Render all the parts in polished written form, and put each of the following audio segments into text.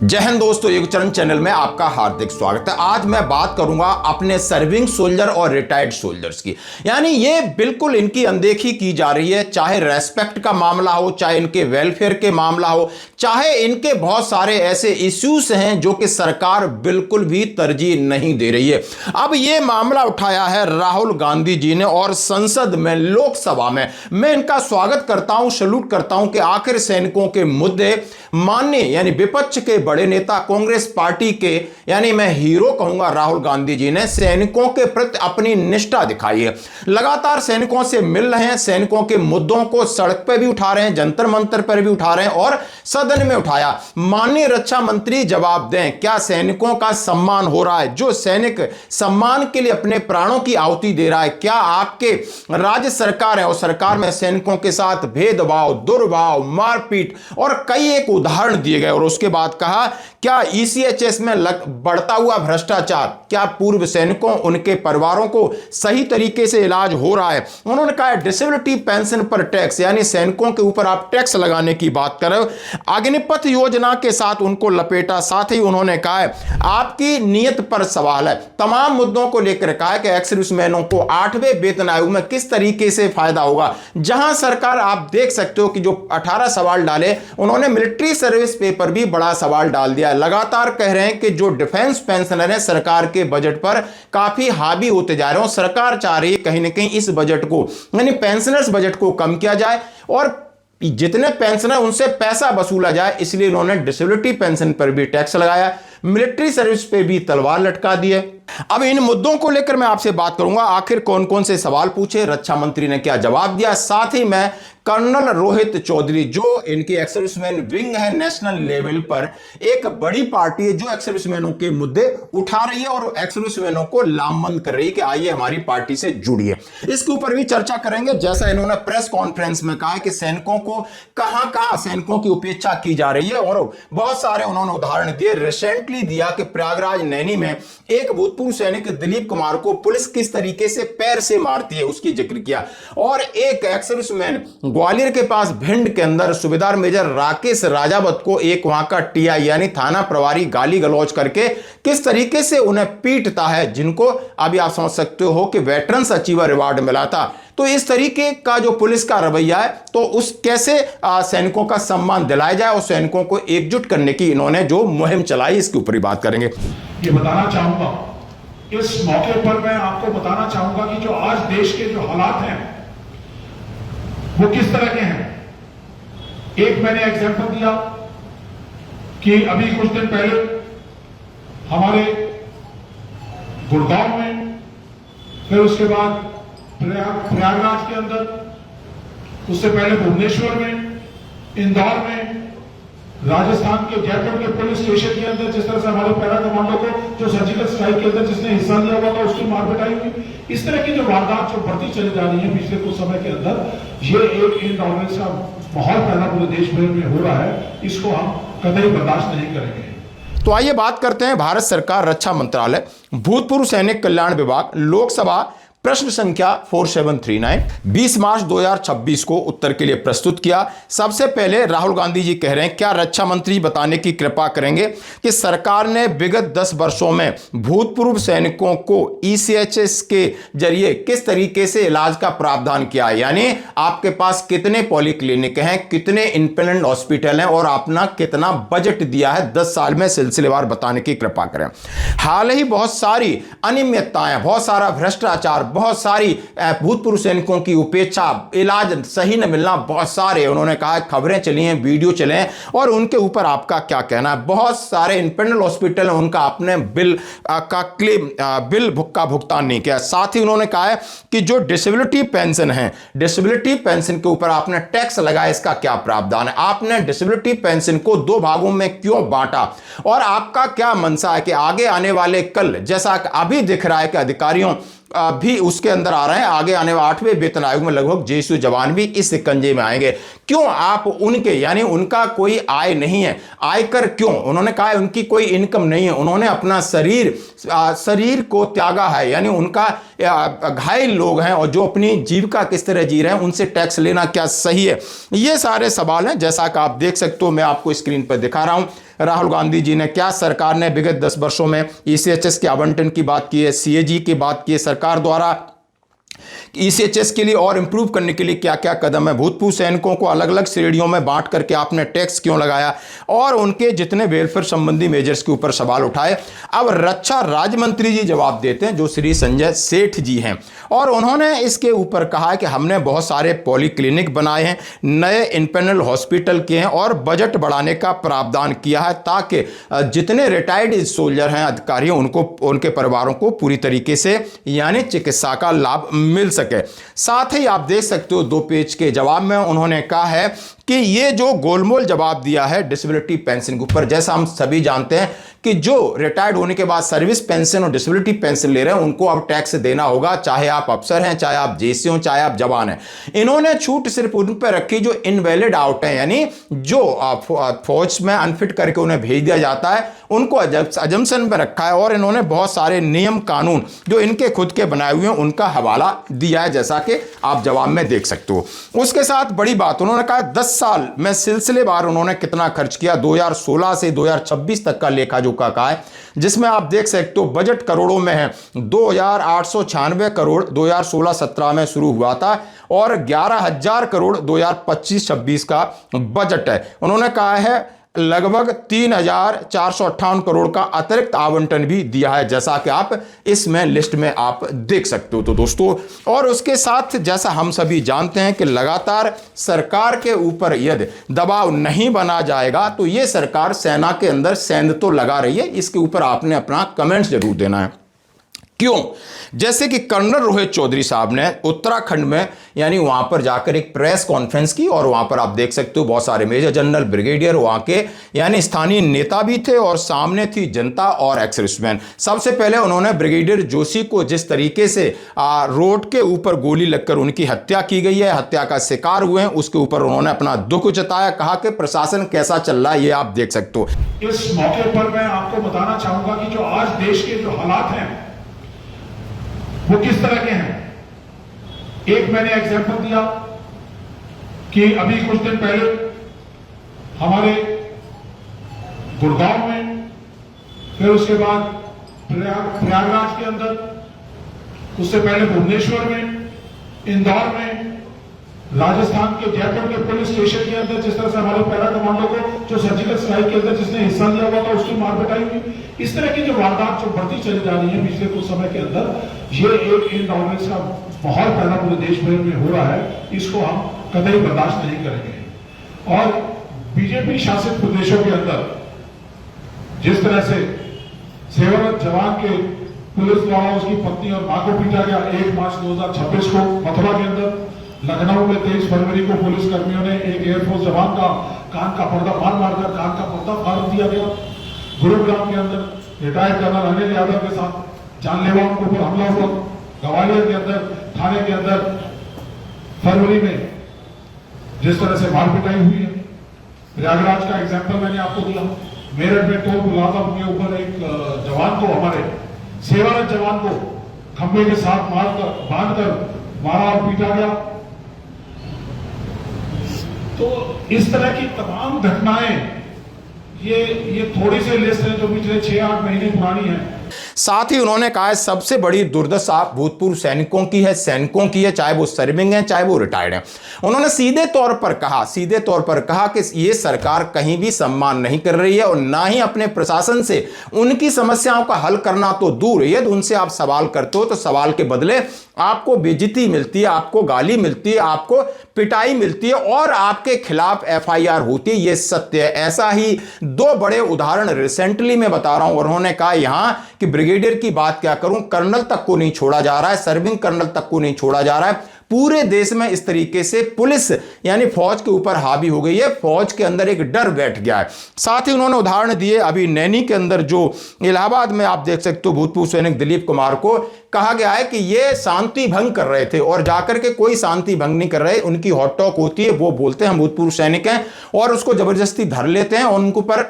जय हिंद दोस्तों, युगचरण चैनल में आपका हार्दिक स्वागत है। आज मैं बात करूंगा अपने सर्विंग सोल्जर और रिटायर्ड सोल्जर्स की। यानी ये बिल्कुल इनकी अनदेखी की जा रही है, चाहे रेस्पेक्ट का मामला हो, चाहे इनके वेलफेयर के मामला हो, चाहे इनके बहुत सारे ऐसे इश्यूज हैं जो कि सरकार बिल्कुल भी तरजीह नहीं दे रही है। अब ये मामला उठाया है राहुल गांधी जी ने और संसद में, लोकसभा में। मैं इनका स्वागत करता हूं, सैल्यूट करता हूं कि आखिर सैनिकों के मुद्दे माननीय यानी विपक्ष के बड़े नेता कांग्रेस पार्टी के, यानी मैं हीरो कहूंगा, राहुल गांधी जी ने सैनिकों के प्रति अपनी निष्ठा दिखाई है। लगातार सैनिकों से मिल रहे हैं, सैनिकों के मुद्दों को सड़क पर भी उठा रहे हैं, जंतर मंतर पर भी उठा रहे हैं और सदन में उठाया। माननीय रक्षा मंत्री जवाब दें, क्या सैनिकों का सम्मान हो रहा है? जो सैनिक सम्मान के लिए अपने प्राणों की आहुति दे रहा है, क्या आपके राज्य सरकार है और सरकार में सैनिकों के साथ भेदभाव, दुर्भाव, मारपीट और कई एक उदाहरण दिए गए। और उसके बाद कहा, क्या ईसीएचएस में बढ़ता हुआ भ्रष्टाचार, क्या पूर्व सैनिकों, उनके परिवारों को सही तरीके से इलाज हो रहा है? उन्होंने कहा डिसेबिलिटी पेंशन पर टैक्स, यानी सैनिकों के ऊपर आप टैक्स लगाने की बात कर रहे हो। अग्निपथ योजना के साथ उनको लपेटा। साथ ही उन्होंने कहा है आपकी नीयत पर सवाल है। तमाम मुद्दों को लेकर कहा कि एक्स सर्विसमैनों को 8वें वेतन आयोग में किस तरीके से फायदा होगा। जहां सरकार, आप देख सकते हो कि जो 18 सवाल डाले, उन्होंने मिलिट्री सर्विस पे पर भी बड़ा सवाल डाल दिया। लगातार कह रहे हैं कि जो डिफेंस पेंशनर है सरकार के बजट पर काफी हावी होते जा रहे हैं। सरकार चाह रही है कहीं ना कहीं इस बजट को, यानी पेंशनर्स बजट को कम किया जाए और जितने पेंशनर उनसे पैसा वसूला जाए, इसलिए उन्होंने डिसेबिलिटी पेंशन पर भी टैक्स लगाया, मिलिट्री सर्विस पे भी तलवार लटका दी है। अब इन मुद्दों को लेकर मैं आपसे बात करूंगा, आखिर कौन कौन से सवाल पूछे, रक्षा मंत्री ने क्या जवाब दिया। साथ ही मैं कर्नल रोहित चौधरी, जो इनकी एक्स सर्विसमैन विंग है नेशनल लेवल पर, एक बड़ी पार्टी है जो एक्स सर्विसमैनों के मुद्दे उठा रही है और एक्स सर्विसमैनों को लामबंद कर रही है कि आइए हमारी पार्टी से जुड़िए। इसके ऊपर भी चर्चा करेंगे। जैसा इन्होंने प्रेस कॉन्फ्रेंस में कहा कि सैनिकों को कहां कहां सैनिकों की उपेक्षा की जा रही है और बहुत सारे उन्होंने उदाहरण दिए। रिसेंटली दिया कि प्रयागराज नैनी में एक भूतपूर्व सैनिक दिलीप कुमार को पुलिस किस तरीके से पैर से मारती है, उसकी जिक्र किया। और एक एक्स सर्विसमैन ग्वालियर के पास भिंड के अंदर सूबेदार मेजर राकेश राजावत को एक वहां का टीआई यानी थाना प्रभारी गाली गलौज करके किस तरीके से उन्हें पीटता है, जिनको अभी आप समझ सकते हो कि वेटरन्स अचीवर अवार्ड मिला था। तो इस तरीके का जो पुलिस का रवैया है, तो उस कैसे सैनिकों का सम्मान दिलाया जाए और सैनिकों को एकजुट करने की इन्होंने जो मुहिम चलाई, इसके ऊपर ही बात करेंगे। ये बताना चाहूंगा, इस मौके पर मैं आपको बताना चाहूंगा कि जो आज देश के जो हालात हैं वो किस तरह के हैं। एक मैंने एग्जांपल दिया कि अभी कुछ दिन पहले हमारे गुड़गांव में, फिर उसके बाद प्रयागराज के अंदर, उससे पहले भुवनेश्वर में, इंदौर में, राजस्थान के जयपुर के पुलिस स्टेशन के अंदर जिस तरह से हमारे पैरा कमांडो को जो सर्जिकल स्ट्राइक के अंदर जिसने हिस्सा लिया हुआ था उसकी मार पिटाई हुई। इस तरह की जो वारदात जो बढ़ती चली जा रही है पिछले कुछ समय के अंदर, ये एक इनटॉलरेंस का माहौल पैदा पूरे देश भर में हो रहा है। इसको हम कतई बर्दाश्त नहीं करेंगे। तो आइए बात करते हैं भारत सरकार, रक्षा मंत्रालय, भूतपूर्व सैनिक कल्याण विभाग, लोकसभा प्रश्न संख्या 4739 20 मार्च 2026 को उत्तर के लिए प्रस्तुत किया। सबसे पहले राहुल गांधी जी कह रहे हैं, क्या रक्षा मंत्री बताने की कृपा करेंगे कि सरकार ने विगत 10 वर्षों में भूतपूर्व सैनिकों को ईसीएचएस के जरिए किस तरीके से इलाज का प्रावधान किया है, यानी आपके पास कितने पॉलीक्लिनिक हैं, कितने इंडिपेंडेंट हॉस्पिटल हैं और अपना कितना बजट दिया है 10 साल में, सिलसिलेवार बताने की कृपा करें। हाल ही बहुत सारी अनियमितताएं, बहुत सारा भ्रष्टाचार, बहुत सारी भूतपूर्व सैनिकों की उपेक्षा, इलाज सही न मिलना, बहुत सारे उन्होंने कहा खबरें चली हैं, वीडियो चले हैं और उनके ऊपर आपका क्या कहना है। बहुत सारे इंडिपेंडेंट हॉस्पिटल हैं, उनका आपने बिल का क्लेम, बिल का भुगतान नहीं किया। साथ ही उन्होंने कहा है कि जो डिसेबिलिटी पेंशन है, डिसेबिलिटी पेंशन के ऊपर आपने टैक्स लगाया, इसका क्या प्रावधान है? आपने डिसेबिलिटी पेंशन को 2 भागों में क्यों बांटा और आपका क्या मंशा है कि आगे आने वाले कल, जैसा अभी दिख रहा है कि अधिकारियों भी उसके अंदर आ रहे हैं, आगे आने वाले 8वें वेतन आयोग में लगभग जेएसयू जवान भी इस शिकंजे में आएंगे। क्यों आप उनके, यानी उनका कोई आय नहीं है, आयकर क्यों? उन्होंने कहा है उनकी कोई इनकम नहीं है, उन्होंने अपना शरीर को त्यागा है, यानी उनका घायल लोग हैं और जो अपनी जीविका किस तरह जी रहे हैं, उनसे टैक्स लेना क्या सही है? ये सारे सवाल हैं, जैसा कि आप देख सकते हो, मैं आपको स्क्रीन पर दिखा रहा हूं। राहुल गांधी जी ने, क्या सरकार ने विगत 10 वर्षों में ईसीएचएस के आवंटन की बात की है, सीएजी की बात की है, सरकार द्वारा ईसीएचएस के लिए और इंप्रूव करने के लिए क्या क्या कदम है, भूतपूर्व सैनिकों को अलग अलग श्रेणियों में बांट करके आपने टैक्स क्यों लगाया, और उनके जितने वेलफेयर संबंधी मेजर्स के ऊपर सवाल उठाए। अब रक्षा राज्य मंत्री जी जवाब देते हैं, जो श्री संजय सेठ जी हैं, और उन्होंने इसके ऊपर कहा है कि हमने बहुत सारे पॉलीक्लिनिक बनाए हैं, नए इनपेनल हॉस्पिटल किए हैं और बजट बढ़ाने का प्रावधान किया है, ताकि जितने रिटायर्ड सोल्जर हैं, अधिकारी, उनको, उनके परिवारों को पूरी तरीके से यानी चिकित्सा का लाभ मिल सके। साथ ही आप देख सकते हो 2 पेज के जवाब में उन्होंने कहा है कि ये जो गोलमोल जवाब दिया है डिसेबिलिटी पेंशन के ऊपर, जैसा हम सभी जानते हैं कि जो रिटायर्ड होने के बाद सर्विस पेंशन और डिसेबिलिटी पेंशन ले रहे हैं उनको अब टैक्स देना होगा, चाहे आप अफसर हैं, चाहे आप जेसी हो, चाहे आप जवान हैं। इन्होंने छूट सिर्फ उन पर रखी जो इनवैलिड आउट है, यानी जो फौज में अनफिट करके उन्हें भेज दिया जाता है, उनको अजम्पशन पर रखा है, और इन्होंने बहुत सारे नियम कानून जो इनके खुद के बनाए हुए हैं उनका हवाला दिया है, जैसा कि आप जवाब में देख सकते हो। उसके साथ बड़ी बात उन्होंने कहा 10 साल में सिलसिलेवार उन्होंने कितना खर्च किया, 2016 से 2026 तक का लेखा जोखा का है, जिसमें आप देख सकते हो बजट करोड़ों में है। 2896 करोड़ 2016-17 में शुरू हुआ था और 11,000 करोड़ 2025-26 का बजट है। उन्होंने कहा है लगभग 3,458 करोड़ का अतिरिक्त आवंटन भी दिया है, जैसा कि आप इसमें लिस्ट में आप देख सकते हो। तो दोस्तों, और उसके साथ जैसा हम सभी जानते हैं कि लगातार सरकार के ऊपर यदि दबाव नहीं बना जाएगा तो ये सरकार सेना के अंदर सेंध तो लगा रही है। इसके ऊपर आपने अपना कमेंट्स जरूर देना है। क्यों? जैसे कि कर्नल रोहित चौधरी साहब ने उत्तराखंड में यानी वहां पर जाकर एक प्रेस कॉन्फ्रेंस की, और वहां पर आप देख सकते हो बहुत सारे मेजर जनरल, ब्रिगेडियर, वहां के यानी स्थानीय नेता भी थे, और सामने थी जनता और एक्सर्विसमैन। सबसे पहले उन्होंने ब्रिगेडियर जोशी को जिस तरीके से रोड के ऊपर गोली लगकर उनकी हत्या की गई है, हत्या का शिकार हुए हैं, उसके ऊपर उन्होंने अपना दुख जताया, कहा कि प्रशासन कैसा चल रहा है ये आप देख सकते हो। इस मौके पर मैं आपको बताना चाहूंगा कि जो आज देश के जो हालात हैं वो किस तरह के हैं। एक मैंने एग्जांपल दिया कि अभी कुछ दिन पहले हमारे गुड़गांव में, फिर उसके बाद प्रयागराज के अंदर, उससे पहले भुवनेश्वर में, इंदौर में, राजस्थान के जयपुर के पुलिस स्टेशन के अंदर जिस तरह से हमारे पैरा कमांडो को जो सर्जिकल स्ट्राइक के अंदर जिसने हिस्सा लिया हुआ था उसकी मार पिटाई हुई। इस तरह की जो वारदात जो बढ़ती चली जा रही है पिछले कुछ समय के अंदर, ये एक इनटॉलरेंस का माहौल पैदा पूरे देश भर में हो रहा है, इसको हम कतई बर्दाश्त नहीं करेंगे। और बीजेपी शासित प्रदेशों के अंदर जिस तरह से सेवारत जवान के पुलिस द्वारा उसकी पत्नी और मां को पीटा गया 1 मार्च 2026 को मथुरा के अंदर, लखनऊ में 23 फरवरी को पुलिस कर्मियों ने एक एयरफोर्स जवान का कान का पर्दा मारकर कान का पर्दा फाड़ दिया गया। गुरुग्राम के अंदर रिटायर्ड कर्नल अनिल यादव के साथ जानलेवा उनके ऊपर हमला हुआ। ग्वालियर के अंदर थाने के अंदर फरवरी में जिस तरह से मार पिटाई हुई है। प्रयागराज का एग्जाम्पल मैंने आपको दिया। मेरठ में टोल प्लाजा के ऊपर एक जवान को, हमारे सेवारत जवान को खंभे के साथ बांधकर मारा और पीटा गया। तो इस तरह की तमाम घटनाएं ये थोड़ी सी लिस्ट है जो पिछले 6-8 महीने पुरानी है। साथ ही उन्होंने कहा है सबसे बड़ी दुर्दशा भूतपूर्व सैनिकों की है, चाहे वो सर्विंग है चाहे वो रिटायर्ड है। उन्होंने सीधे तौर पर कहा कि ये सरकार कहीं भी सम्मान नहीं कर रही है और ना ही अपने प्रशासन से उनकी समस्याओं का हल करना तो दूर, यदि उनसे आप सवाल करते हो तो सवाल के बदले आपको बेइज्जती मिलती है, आपको गाली मिलती है, आपको पिटाई मिलती है और आपके खिलाफ एफआईआर होती है। ये सत्य है। ऐसा ही 2 बड़े उदाहरण रिसेंटली मैं बता रहा हूं। उन्होंने कहा यहां कि ब्रिगेडियर की बात क्या करूं, कर्नल तक को नहीं छोड़ा जा रहा है, सर्विंग कर्नल तक को नहीं छोड़ा जा रहा है। पूरे देश में इस तरीके से पुलिस यानी फौज के ऊपर हावी हो गई है, फौज के अंदर एक डर बैठ गया है। साथ ही उन्होंने उदाहरण दिए, अभी नैनी के अंदर जो इलाहाबाद में आप देख सकते हो भूतपूर्व सैनिक दिलीप कुमार को कहा गया है कि ये शांति भंग कर रहे थे और जाकर के कोई शांति भंग नहीं कर रहे। उनकी हॉट टॉक होती है, वो बोलते हैं हम भूतपूर्व सैनिक हैं और उसको जबरदस्ती धर लेते हैं और उनको पर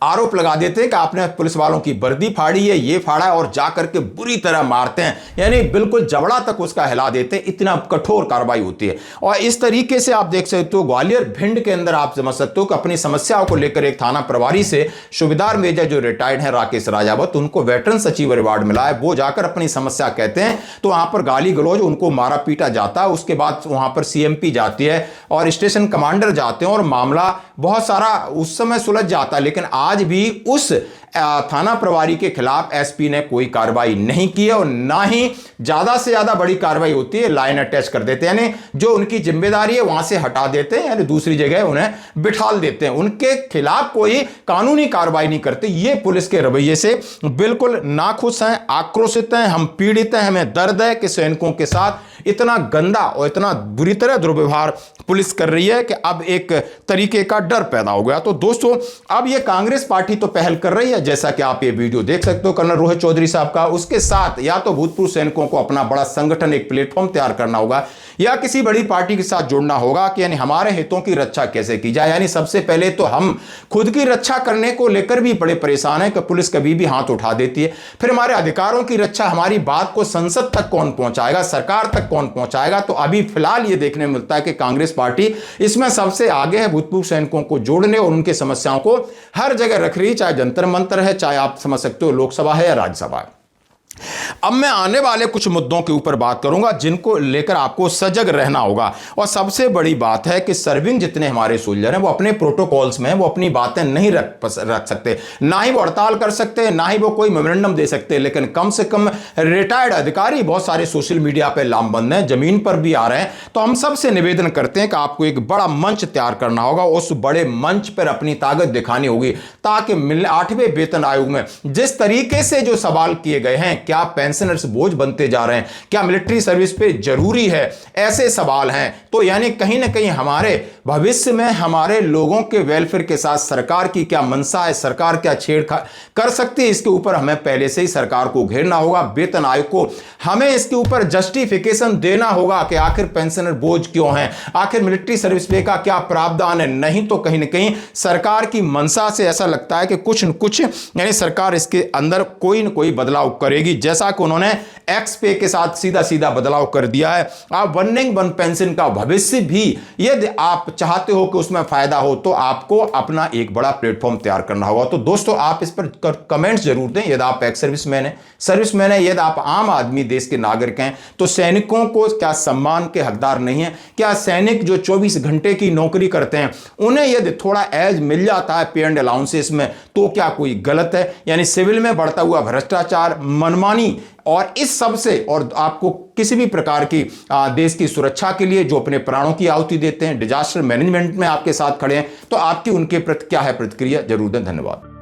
आरोप लगा देते हैं कि आपने पुलिस वालों की वर्दी फाड़ी है, ये फाड़ा है, और जाकर के बुरी तरह मारते हैं, यानी बिल्कुल जबड़ा तक उसका हिला देते हैं, इतना कठोर कार्रवाई होती है। और इस तरीके से आप देख सकते हो ग्वालियर भिंड के अंदर आप समझ सकते हो कि अपनी समस्याओं को लेकर एक थाना प्रभारी से सूबेदार मेजर जो रिटायर्ड है राकेश राजावत, उनको वेटरन सचिव अवार्ड मिला है, वो जाकर अपनी समस्या कहते हैं तो वहां पर गाली गलौज, उनको मारा पीटा जाता है। उसके बाद वहां पर सीएमपी जाती है और स्टेशन कमांडर जाते हैं और मामला बहुत सारा उस समय सुलझ जाता है। लेकिन आज भी उस थाना प्रभारी के खिलाफ एसपी ने कोई कार्रवाई नहीं की है और ना ही ज्यादा से ज्यादा बड़ी कार्रवाई होती है, लाइन अटैच कर देते हैं, यानी जो उनकी जिम्मेदारी है वहां से हटा देते हैं, यानी दूसरी जगह उन्हें बिठाल देते हैं, उनके खिलाफ कोई कानूनी कार्रवाई नहीं करते। ये पुलिस के रवैये से बिल्कुल नाखुश हैं, आक्रोशित हैं, हम पीड़ित हैं, हमें दर्द है कि सैनिकों के साथ इतना गंदा और इतना बुरी तरह दुर्व्यवहार पुलिस कर रही है कि अब एक तरीके का डर पैदा हो गया। तो दोस्तों अब ये कांग्रेस पार्टी तो पहल कर रही है, जैसा कि आप ये वीडियो देख सकते हो कर्नल रोहित चौधरी साहब का, उसके साथ या तो भूतपूर्व सैनिकों को अपना बड़ा संगठन एक प्लेटफॉर्म तैयार करना होगा या किसी बड़ी पार्टी के साथ जुड़ना होगा कि यानी हमारे हितों की रक्षा कैसे की जाए। यानी सबसे पहले तो हम खुद की रक्षा करने को लेकर भी बड़े परेशान हैं कि पुलिस कभी भी हाथ उठा देती है, फिर हमारे अधिकारों की रक्षा, हमारी बात को संसद तक कौन पहुंचाएगा, सरकार तक कौन पहुंचाएगा। तो अभी फिलहाल ये देखने में मिलता है कि कांग्रेस पार्टी इसमें सबसे आगे है, भूतपूर्व सैनिकों को जोड़ने और उनकी समस्याओं को हर जगह रख रही है, चाहे जंतर मंतर है, चाहे आप समझ सकते हो लोकसभा है या राज्यसभा है। अब मैं आने वाले कुछ मुद्दों के ऊपर बात करूंगा जिनको लेकर आपको सजग रहना होगा। और सबसे बड़ी बात है कि सर्विंग जितने हमारे सोल्जर हैं वो अपने प्रोटोकॉल्स में वो अपनी बातें नहीं रख सकते, ना ही वो हड़ताल कर सकते, ना ही वो कोई मेमोरेंडम दे सकते, लेकिन कम से कम रिटायर्ड अधिकारी बहुत सारे सोशल मीडिया पर लामबंद हैं, जमीन पर भी आ रहे हैं। तो हम सबसे निवेदन करते हैं कि आपको एक बड़ा मंच तैयार करना होगा, उस बड़े मंच पर अपनी ताकत दिखानी होगी ताकि 8वें वेतन आयोग में जिस तरीके से जो सवाल किए गए हैं, क्या पेंशनर्स बोझ बनते जा रहे हैं, क्या मिलिट्री सर्विस पे जरूरी है, ऐसे सवाल हैं। तो यानी कहीं ना कहीं हमारे भविष्य में हमारे लोगों के वेलफेयर के साथ सरकार की क्या मंशा है, सरकार क्या छेड़छाड़ कर सकती है, इसके ऊपर हमें पहले से ही सरकार को घेरना होगा। वेतन आयोग को हमें इसके ऊपर जस्टिफिकेशन देना होगा कि आखिर पेंशनर बोझ क्यों है, आखिर मिलिट्री सर्विस पे का क्या प्रावधान है। नहीं तो कहीं ना कहीं सरकार की मंशा से ऐसा लगता है कि कुछ न कुछ यानी सरकार इसके अंदर कोई न कोई बदलाव करेगी, जैसा कि उन्होंने एक्स पे के साथ सीधा सीधा बदलाव कर दिया है। आप 1 पेंशन का भविष्य भी यदि आप चाहते हो कि उसमें फायदा हो तो आपको अपना एक बड़ा प्लेटफॉर्म तैयार करना होगा। तो दोस्तों आप इस पर कमेंट्स जरूर दें। यदि आप एक्स सर्विसमैन है, यदि आप आम आदमी देश के नागरिक हैं तो सैनिकों को क्या सम्मान के हकदार नहीं है? क्या सैनिक जो 24 घंटे की नौकरी करते हैं उन्हें यदि थोड़ा एज मिल जाता है पे एंड अलाउंसेस में तो क्या कोई गलत है? यानी सिविल में बढ़ता हुआ भ्रष्टाचार, मनमानी और इस सब से, और आपको किसी भी प्रकार की देश की सुरक्षा के लिए जो अपने प्राणों की आहुति देते हैं, डिजास्टर मैनेजमेंट में आपके साथ खड़े हैं, तो आपकी उनके प्रति क्या है प्रतिक्रिया, जरूर दें। धन्यवाद।